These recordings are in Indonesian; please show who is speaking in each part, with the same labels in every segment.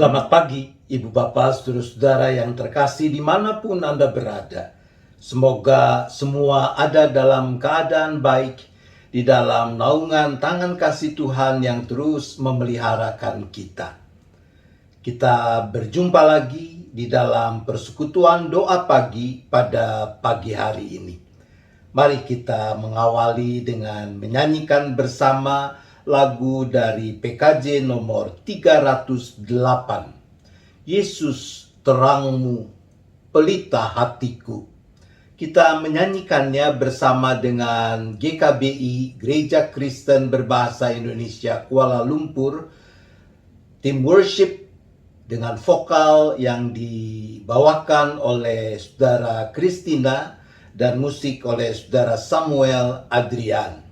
Speaker 1: Selamat pagi, Ibu Bapak, Saudara-saudara yang terkasih dimanapun Anda berada. Semoga semua ada dalam keadaan baik, di dalam naungan tangan kasih Tuhan yang terus memeliharakan kita. Kita berjumpa lagi di dalam persekutuan doa pagi pada pagi hari ini. Mari kita mengawali dengan menyanyikan bersama lagu dari PKJ nomor 308. Yesus terangmu, pelita hatiku. Kita menyanyikannya bersama dengan GKBI, Gereja Kristen Berbahasa Indonesia Kuala Lumpur, tim worship dengan vokal yang dibawakan oleh Saudara Christina dan musik oleh Saudara Samuel Adrian.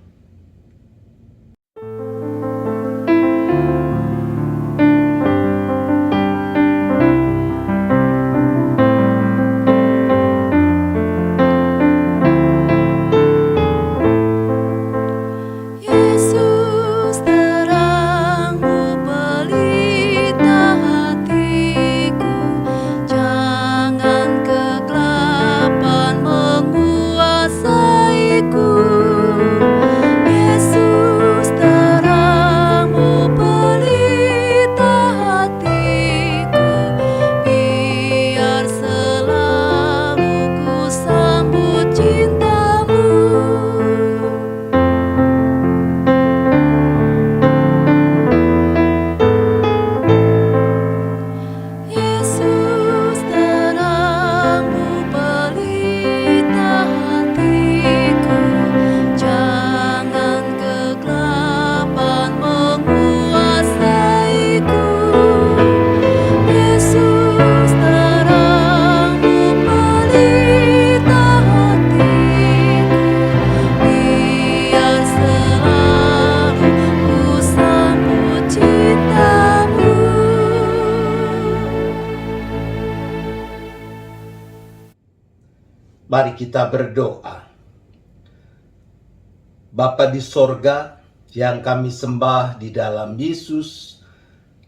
Speaker 1: Mari kita berdoa. Bapa di sorga yang kami sembah di dalam Yesus,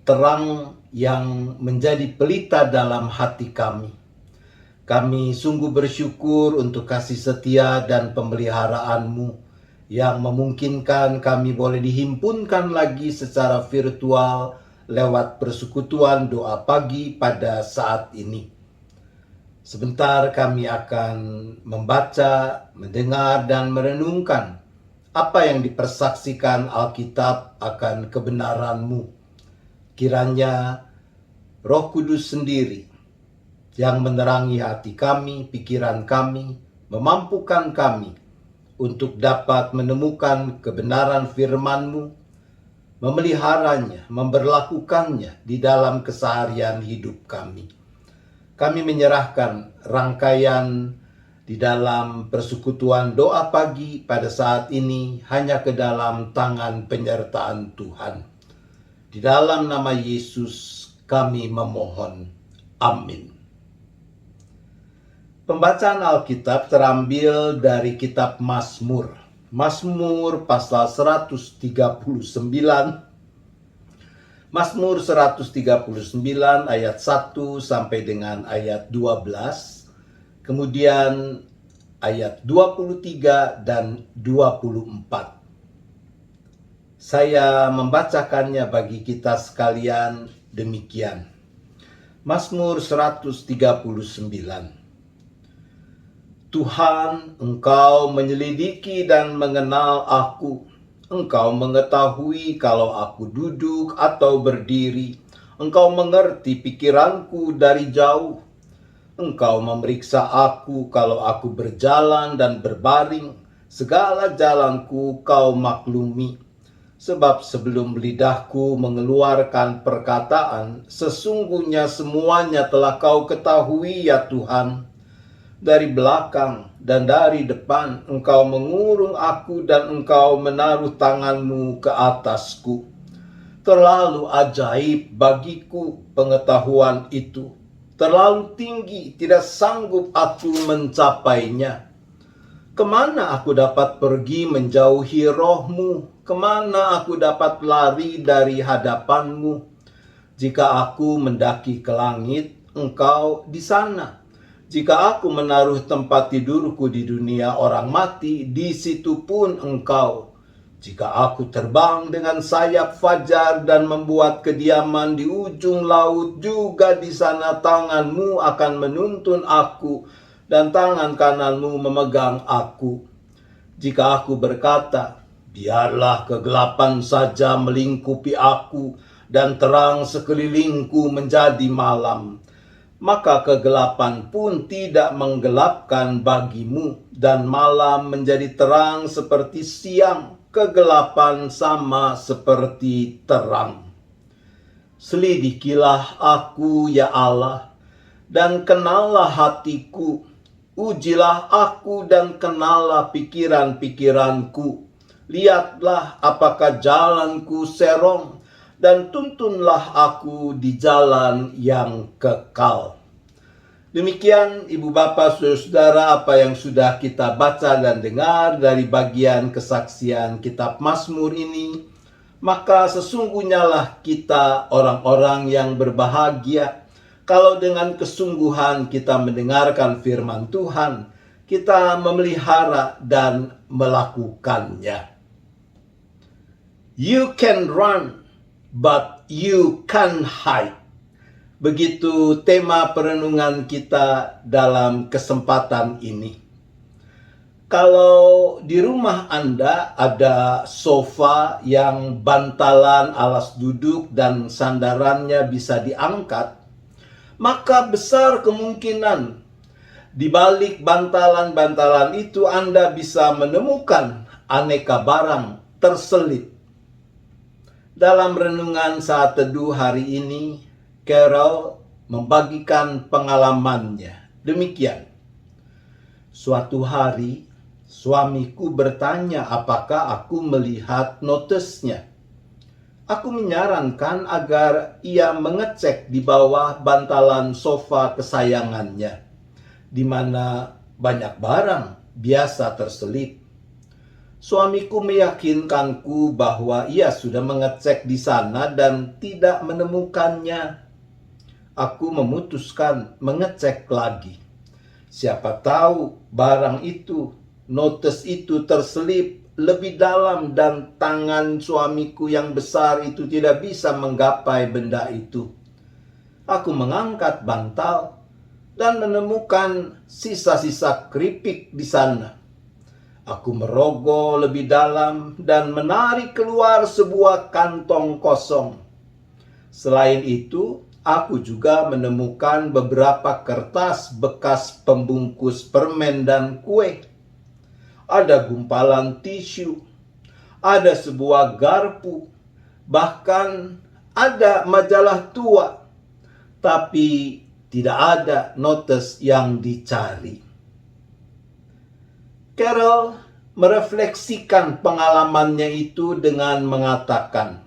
Speaker 1: terang yang menjadi pelita dalam hati kami. Kami sungguh bersyukur untuk kasih setia dan pemeliharaan-Mu yang memungkinkan kami boleh dihimpunkan lagi secara virtual lewat persekutuan doa pagi pada saat ini. Sebentar kami akan membaca, mendengar, dan merenungkan apa yang dipersaksikan Alkitab akan kebenaran-Mu. Kiranya Roh Kudus sendiri yang menerangi hati kami, pikiran kami, memampukan kami untuk dapat menemukan kebenaran firman-Mu, memeliharanya, memberlakukannya di dalam keseharian hidup kami. Kami menyerahkan rangkaian di dalam persekutuan doa pagi pada saat ini hanya ke dalam tangan penyertaan Tuhan. Di dalam nama Yesus kami memohon. Amin. Pembacaan Alkitab terambil dari kitab Mazmur. Mazmur pasal 139. Mazmur 139 ayat 1 sampai dengan ayat 12, kemudian ayat 23 dan 24. Saya membacakannya bagi kita sekalian demikian. Mazmur 139. Tuhan, Engkau menyelidiki dan mengenal aku. Engkau mengetahui kalau aku duduk atau berdiri. Engkau mengerti pikiranku dari jauh. Engkau memeriksa aku kalau aku berjalan dan berbaring. Segala jalanku Kau maklumi. Sebab sebelum lidahku mengeluarkan perkataan, sesungguhnya semuanya telah Kau ketahui ya Tuhan. Dari belakang dan dari depan Engkau mengurung aku dan Engkau menaruh tangan-Mu ke atasku. Terlalu ajaib bagiku pengetahuan itu. Terlalu tinggi, tidak sanggup aku mencapainya. Kemana aku dapat pergi menjauhi Roh-Mu? Kemana aku dapat lari dari hadapan-Mu? Jika aku mendaki ke langit, Engkau di sana. Jika aku menaruh tempat tidurku di dunia orang mati, di situ pun Engkau. Jika aku terbang dengan sayap fajar dan membuat kediaman di ujung laut, juga di sana tanganmu akan menuntun aku dan tangan kananmu memegang aku. Jika aku berkata, biarlah kegelapan saja melingkupi aku dan terang sekelilingku menjadi malam, maka kegelapan pun tidak menggelapkan bagimu, dan malam menjadi terang seperti siang, kegelapan sama seperti terang. Selidikilah aku, ya Allah, dan kenallah hatiku. Ujilah aku dan kenallah pikiran-pikiranku. Lihatlah apakah jalanku serong, dan tuntunlah aku di jalan yang kekal. Demikian Ibu Bapak Saudara apa yang sudah kita baca dan dengar dari bagian kesaksian kitab Mazmur ini. Maka sesungguhnya lah kita orang-orang yang berbahagia kalau dengan kesungguhan kita mendengarkan firman Tuhan, kita memelihara dan melakukannya. You can run, but you can't hide. Begitu tema perenungan kita dalam kesempatan ini. Kalau di rumah Anda ada sofa yang bantalan alas duduk dan sandarannya bisa diangkat, maka besar kemungkinan di balik bantalan-bantalan itu Anda bisa menemukan aneka barang terselip. Dalam renungan saat teduh hari ini, Carol membagikan pengalamannya. Demikian. Suatu hari, suamiku bertanya apakah aku melihat notesnya. Aku menyarankan agar ia mengecek di bawah bantalan sofa kesayangannya, di mana banyak barang biasa terselip. Suamiku meyakinkanku bahwa ia sudah mengecek di sana dan tidak menemukannya. Aku memutuskan mengecek lagi. Siapa tahu barang itu, notes itu terselip lebih dalam dan tangan suamiku yang besar itu tidak bisa menggapai benda itu. Aku mengangkat bantal dan menemukan sisa-sisa keripik di sana. Aku merogoh lebih dalam dan menarik keluar sebuah kantong kosong. Selain itu, aku juga menemukan beberapa kertas bekas pembungkus permen dan kue. Ada gumpalan tisu, ada sebuah garpu, bahkan ada majalah tua, tapi tidak ada notes yang dicari. Carol merefleksikan pengalamannya itu dengan mengatakan,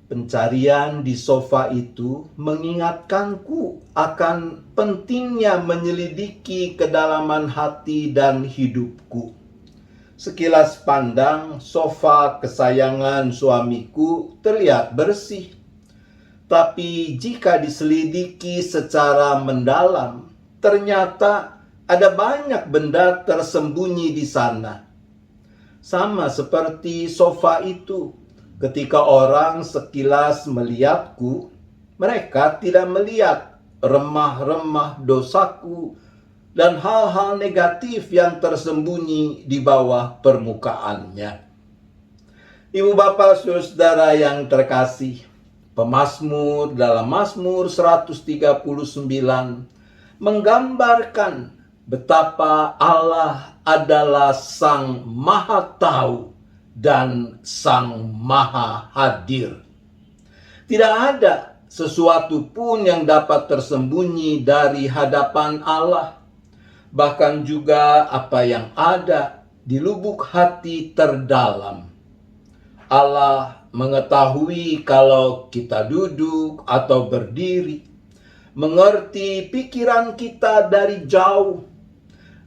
Speaker 1: pencarian di sofa itu mengingatkanku akan pentingnya menyelidiki kedalaman hati dan hidupku. Sekilas pandang, sofa kesayangan suamiku terlihat bersih. Tapi jika diselidiki secara mendalam, ternyata ada banyak benda tersembunyi di sana. Sama seperti sofa itu. Ketika orang sekilas melihatku, mereka tidak melihat remah-remah dosaku dan hal-hal negatif yang tersembunyi di bawah permukaannya. Ibu Bapak Saudara yang terkasih, pemazmur dalam Mazmur 139 menggambarkan betapa Allah adalah Sang Maha Tahu dan Sang Maha Hadir. Tidak ada sesuatu pun yang dapat tersembunyi dari hadapan Allah. Bahkan juga apa yang ada di lubuk hati terdalam. Allah mengetahui kalau kita duduk atau berdiri, mengerti pikiran kita dari jauh.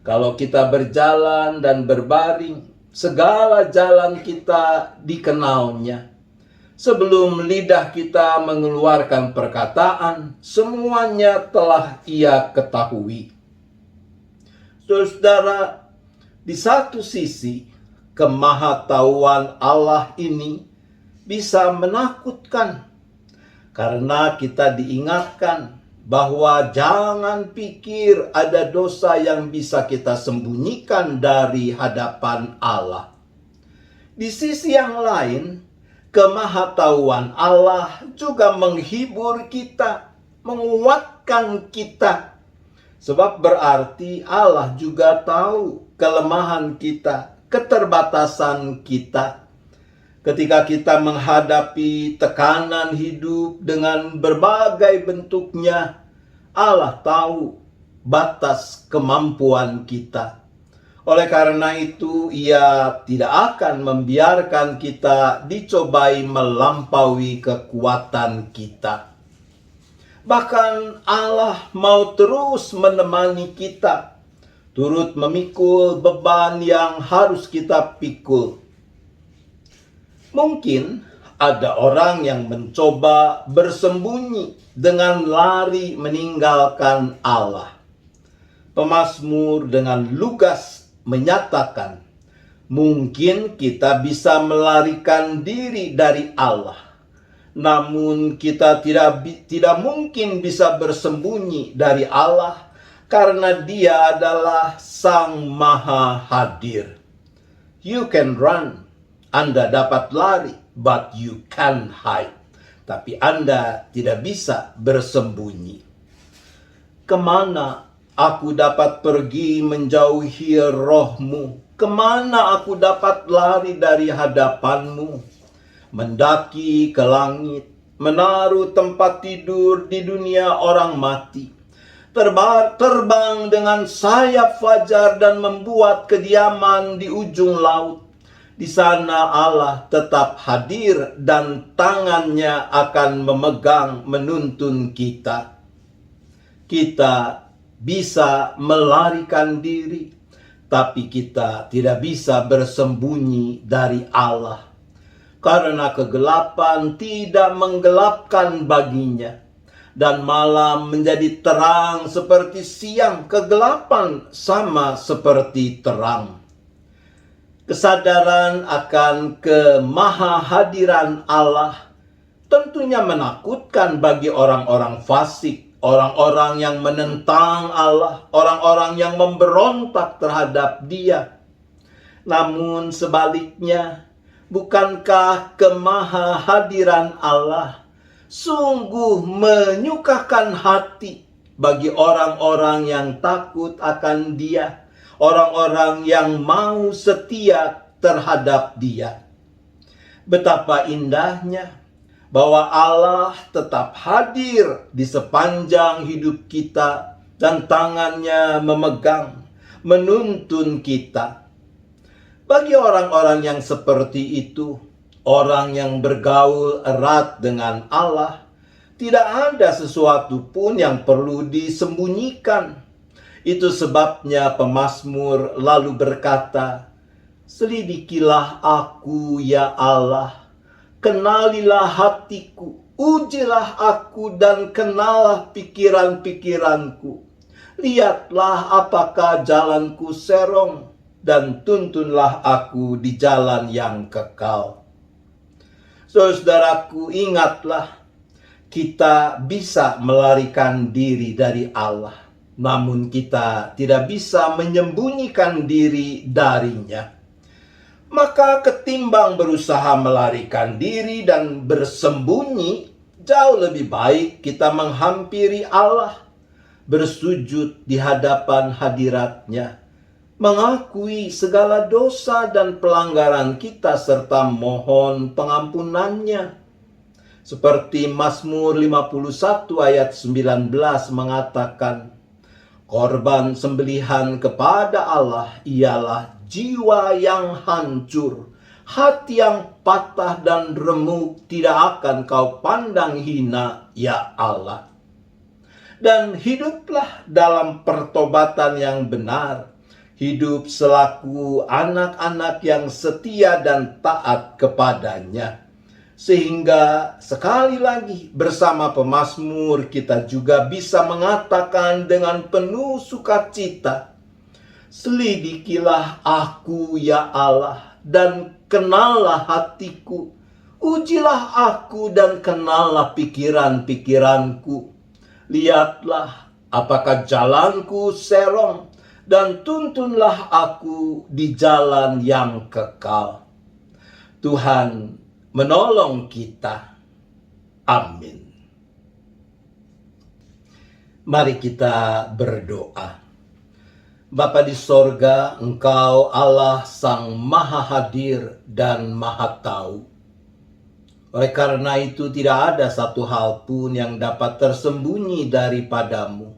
Speaker 1: Kalau kita berjalan dan berbaring, segala jalan kita dikenalnya. Sebelum lidah kita mengeluarkan perkataan, semuanya telah Ia ketahui. Saudara, di satu sisi, kemahatauan Allah ini bisa menakutkan karena kita diingatkan bahwa jangan pikir ada dosa yang bisa kita sembunyikan dari hadapan Allah. Di sisi yang lain, kemahatauan Allah juga menghibur kita, menguatkan kita. Sebab berarti Allah juga tahu kelemahan kita, keterbatasan kita. Ketika kita menghadapi tekanan hidup dengan berbagai bentuknya, Allah tahu batas kemampuan kita. Oleh karena itu, Ia tidak akan membiarkan kita dicobai melampaui kekuatan kita. Bahkan Allah mau terus menemani kita, turut memikul beban yang harus kita pikul. Mungkin ada orang yang mencoba bersembunyi dengan lari meninggalkan Allah. Pemazmur dengan lugas menyatakan, mungkin kita bisa melarikan diri dari Allah. Namun kita tidak mungkin bisa bersembunyi dari Allah karena Dia adalah Sang Maha Hadir. You can run. Anda dapat lari, but you can't hide. Tapi Anda tidak bisa bersembunyi. Kemana aku dapat pergi menjauhi roh-Mu? Kemana aku dapat lari dari hadapan-Mu? Mendaki ke langit, menaruh tempat tidur di dunia orang mati. Terbang dengan sayap fajar dan membuat kediaman di ujung laut. Di sana Allah tetap hadir dan tangannya akan memegang menuntun kita. Kita bisa melarikan diri, tapi kita tidak bisa bersembunyi dari Allah. Karena kegelapan tidak menggelapkan baginya, dan malam menjadi terang seperti siang, kegelapan sama seperti terang. Kesadaran akan kemahahadiran Allah tentunya menakutkan bagi orang-orang fasik, orang-orang yang menentang Allah, orang-orang yang memberontak terhadap Dia. Namun sebaliknya, bukankah kemahahadiran Allah sungguh menyukakan hati bagi orang-orang yang takut akan Dia? Orang-orang yang mau setia terhadap Dia. Betapa indahnya bahwa Allah tetap hadir di sepanjang hidup kita dan tangannya memegang, menuntun kita. Bagi orang-orang yang seperti itu, orang yang bergaul erat dengan Allah, tidak ada sesuatu pun yang perlu disembunyikan. Itu sebabnya pemazmur lalu berkata, selidikilah aku ya Allah, kenalilah hatiku, ujilah aku dan kenallah pikiran-pikiranku. Lihatlah apakah jalanku serong dan tuntunlah aku di jalan yang kekal. Saudaraku, ingatlah, kita bisa melarikan diri dari Allah. Namun kita tidak bisa menyembunyikan diri darinya. Maka ketimbang berusaha melarikan diri dan bersembunyi, jauh lebih baik kita menghampiri Allah, bersujud di hadapan hadirat-Nya, mengakui segala dosa dan pelanggaran kita serta mohon pengampunan-Nya. Seperti Mazmur 51 ayat 19 mengatakan, korban sembelihan kepada Allah ialah jiwa yang hancur, hati yang patah dan remuk tidak akan Kau pandang hina, ya Allah. Dan hiduplah dalam pertobatan yang benar, hidup selaku anak-anak yang setia dan taat kepadanya. Sehingga sekali lagi bersama pemazmur kita juga bisa mengatakan dengan penuh sukacita, "Selidikilah aku ya Allah, dan kenallah hatiku. Ujilah aku dan kenallah pikiran-pikiranku. Lihatlah apakah jalanku serong, dan tuntunlah aku di jalan yang kekal." Tuhan menolong kita. Amin. Mari kita berdoa. Bapa di sorga, Engkau Allah Sang Maha Hadir dan Maha Tahu. Oleh karena itu tidak ada satu hal pun yang dapat tersembunyi daripadamu.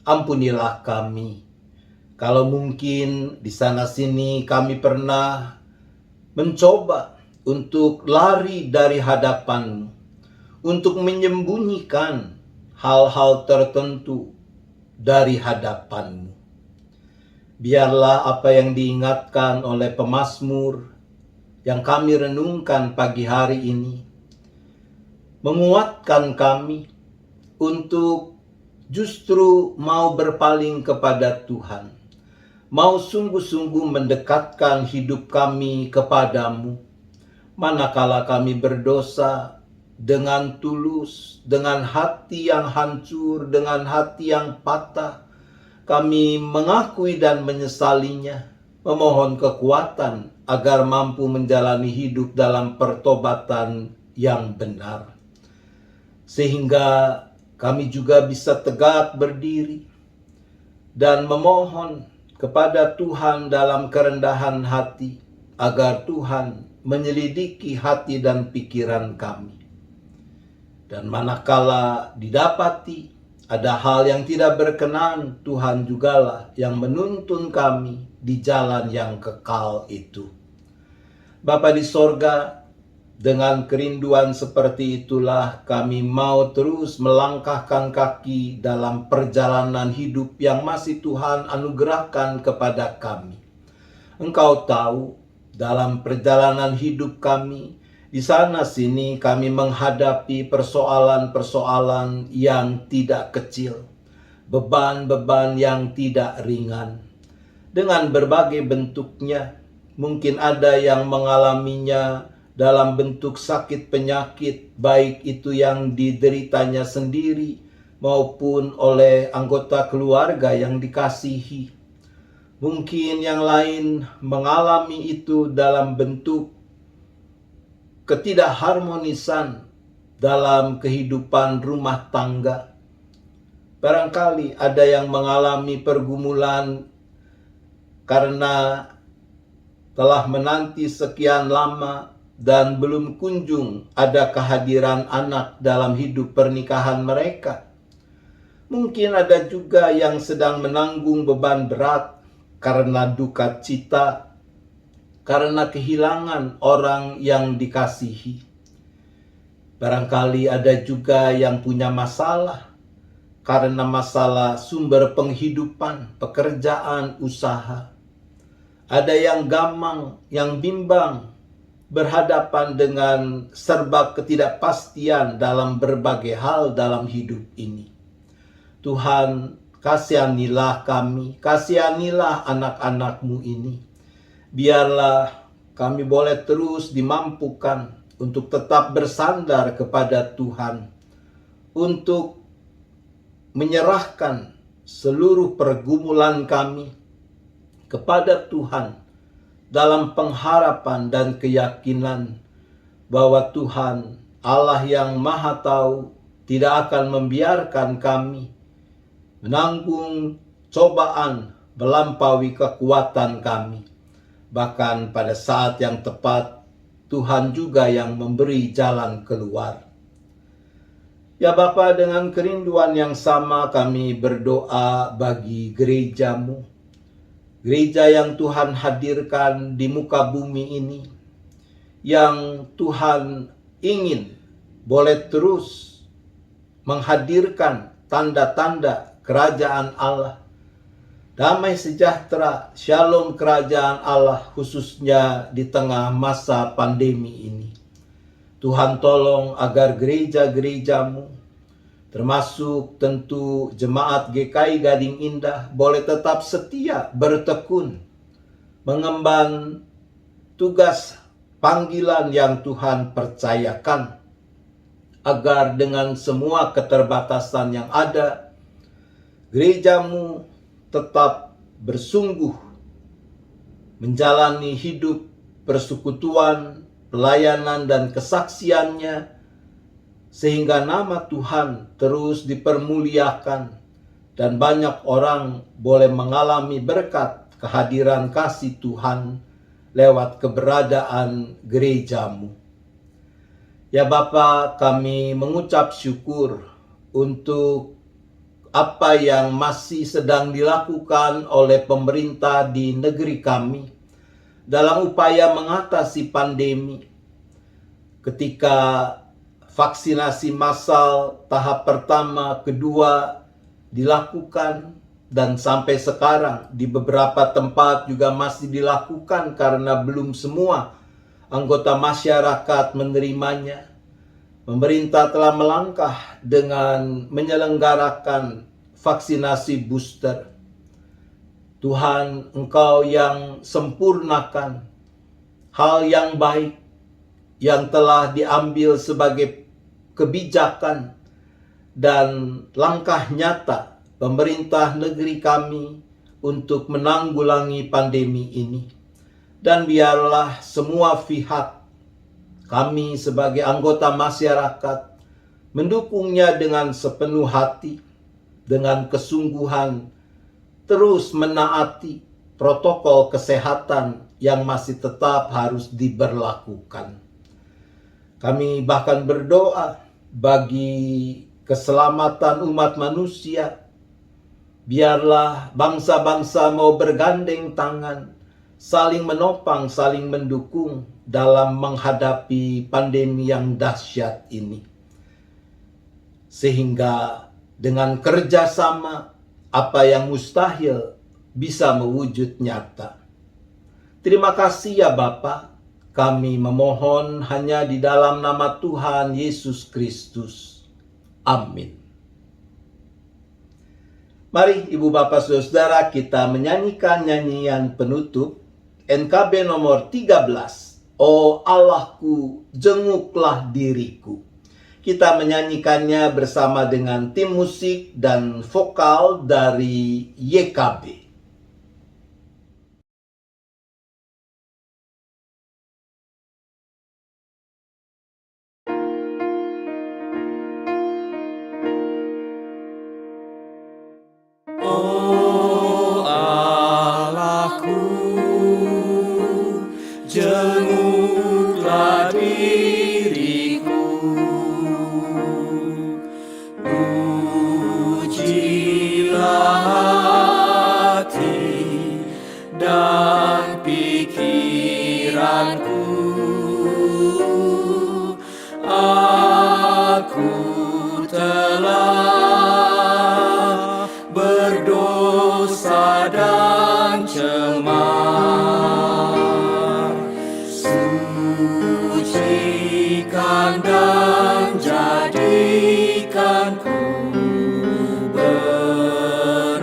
Speaker 1: Ampunilah kami, kalau mungkin di sana-sini kami pernah mencoba untuk lari dari hadapan-Mu, untuk menyembunyikan hal-hal tertentu dari hadapan-Mu. Biarlah apa yang diingatkan oleh pemazmur yang kami renungkan pagi hari ini menguatkan kami untuk justru mau berpaling kepada Tuhan, mau sungguh-sungguh mendekatkan hidup kami kepadamu, manakala kami berdosa dengan tulus, dengan hati yang hancur, dengan hati yang patah. Kami mengakui dan menyesalinya, memohon kekuatan agar mampu menjalani hidup dalam pertobatan yang benar. Sehingga kami juga bisa tegak berdiri dan memohon kepada Tuhan dalam kerendahan hati, agar Tuhan menyelidiki hati dan pikiran kami. Dan manakala didapati ada hal yang tidak berkenan, Tuhan jugalah yang menuntun kami di jalan yang kekal itu. Bapa di sorga, dengan kerinduan seperti itulah kami mau terus melangkahkan kaki dalam perjalanan hidup yang masih Tuhan anugerahkan kepada kami. Engkau tahu, dalam perjalanan hidup kami, di sana sini kami menghadapi persoalan-persoalan yang tidak kecil, beban-beban yang tidak ringan, dengan berbagai bentuknya. Mungkin ada yang mengalaminya dalam bentuk sakit penyakit, baik itu yang dideritanya sendiri maupun oleh anggota keluarga yang dikasihi. Mungkin yang lain mengalami itu dalam bentuk ketidakharmonisan dalam kehidupan rumah tangga. Barangkali ada yang mengalami pergumulan karena telah menanti sekian lama dan belum kunjung ada kehadiran anak dalam hidup pernikahan mereka. Mungkin ada juga yang sedang menanggung beban berat karena duka cita, karena kehilangan orang yang dikasihi. Barangkali ada juga yang punya masalah karena masalah sumber penghidupan, pekerjaan, usaha. Ada yang gamang, yang bimbang, berhadapan dengan serba ketidakpastian dalam berbagai hal dalam hidup ini. Tuhan, kasihanilah kami, kasihanilah anak-anak-Mu ini. Biarlah kami boleh terus dimampukan untuk tetap bersandar kepada Tuhan, untuk menyerahkan seluruh pergumulan kami kepada Tuhan dalam pengharapan dan keyakinan bahwa Tuhan, Allah yang Maha Tahu, tidak akan membiarkan kami menanggung cobaan melampaui kekuatan kami. Bahkan pada saat yang tepat, Tuhan juga yang memberi jalan keluar. Ya Bapa, dengan kerinduan yang sama kami berdoa bagi gereja-Mu, gereja yang Tuhan hadirkan di muka bumi ini, yang Tuhan ingin boleh terus menghadirkan tanda-tanda kerajaan Allah, damai sejahtera, shalom kerajaan Allah, khususnya di tengah masa pandemi ini. Tuhan tolong agar gereja-gerejamu, termasuk tentu jemaat GKI Gading Indah, boleh tetap setia bertekun mengemban tugas panggilan yang Tuhan percayakan, agar dengan semua keterbatasan yang ada, gerejamu tetap bersungguh menjalani hidup persekutuan, pelayanan, dan kesaksiannya, sehingga nama Tuhan terus dipermuliakan dan banyak orang boleh mengalami berkat kehadiran kasih Tuhan lewat keberadaan gerejamu. Ya Bapa, kami mengucap syukur untuk apa yang masih sedang dilakukan oleh pemerintah di negeri kami dalam upaya mengatasi pandemi. Ketika vaksinasi massal tahap pertama, kedua dilakukan, dan sampai sekarang di beberapa tempat juga masih dilakukan karena belum semua anggota masyarakat menerimanya. Pemerintah telah melangkah dengan menyelenggarakan vaksinasi booster. Tuhan, Engkau yang sempurnakan hal yang baik yang telah diambil sebagai kebijakan dan langkah nyata pemerintah negeri kami untuk menanggulangi pandemi ini. Dan biarlah semua pihak, kami sebagai anggota masyarakat, mendukungnya dengan sepenuh hati, dengan kesungguhan, terus menaati protokol kesehatan yang masih tetap harus diberlakukan. Kami bahkan berdoa bagi keselamatan umat manusia. Biarlah bangsa-bangsa mau bergandeng tangan, saling menopang, saling mendukung dalam menghadapi pandemi yang dahsyat ini. Sehingga dengan kerjasama, apa yang mustahil bisa mewujud nyata. Terima kasih ya Bapa, kami memohon hanya di dalam nama Tuhan Yesus Kristus. Amin. Mari Ibu Bapak Saudara, kita menyanyikan nyanyian penutup NKB nomor 13. O Allahku, jenguklah diriku. Kita menyanyikannya bersama dengan tim musik dan vokal dari YKB.
Speaker 2: O Allahku, jenguklah diriku. Ujilah hati dan pikiranku. Aku telah berdosa dan cemar. Sucikan dan jadikanku benar.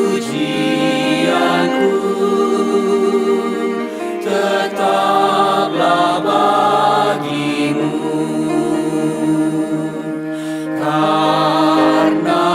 Speaker 2: Pujianku tetaplah bagimu, karena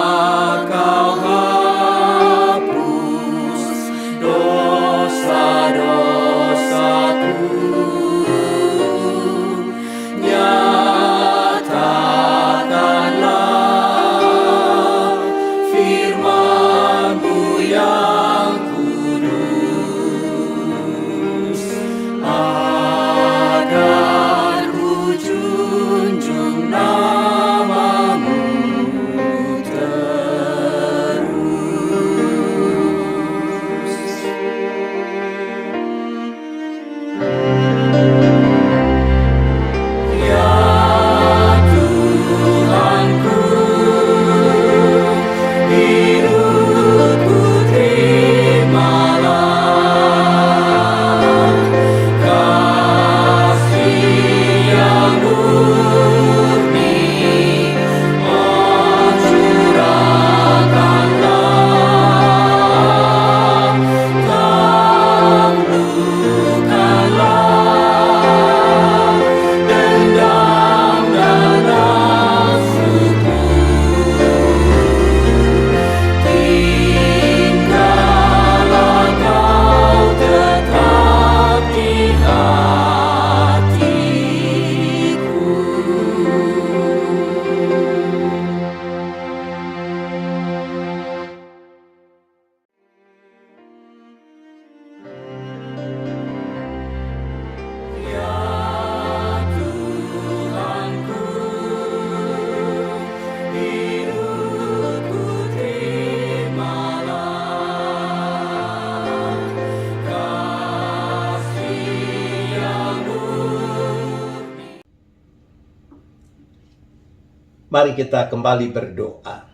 Speaker 1: Mari kita kembali berdoa.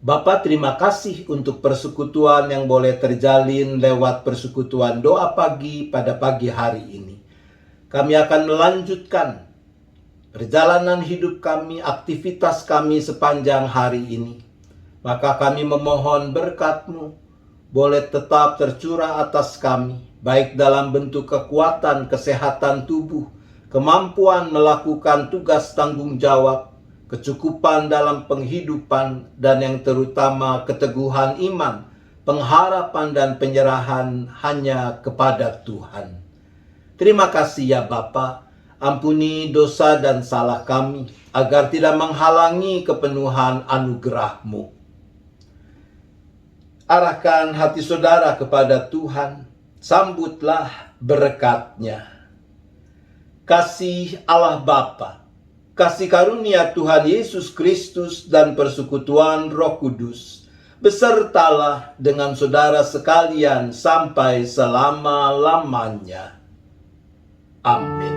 Speaker 1: Bapa, terima kasih untuk persekutuan yang boleh terjalin lewat persekutuan doa pagi pada pagi hari ini. Kami akan melanjutkan perjalanan hidup kami, aktivitas kami sepanjang hari ini. Maka kami memohon berkat-Mu boleh tetap tercurah atas kami, baik dalam bentuk kekuatan, kesehatan tubuh, kemampuan melakukan tugas tanggung jawab, kecukupan dalam penghidupan, dan yang terutama keteguhan iman, pengharapan dan penyerahan hanya kepada Tuhan. Terima kasih ya Bapa, ampuni dosa dan salah kami, agar tidak menghalangi kepenuhan anugerah-Mu. Arahkan hati saudara kepada Tuhan, sambutlah berkat-Nya. Kasih Allah Bapa, kasih karunia Tuhan Yesus Kristus dan persekutuan Roh Kudus besertalah dengan saudara sekalian sampai selama-lamanya. Amin.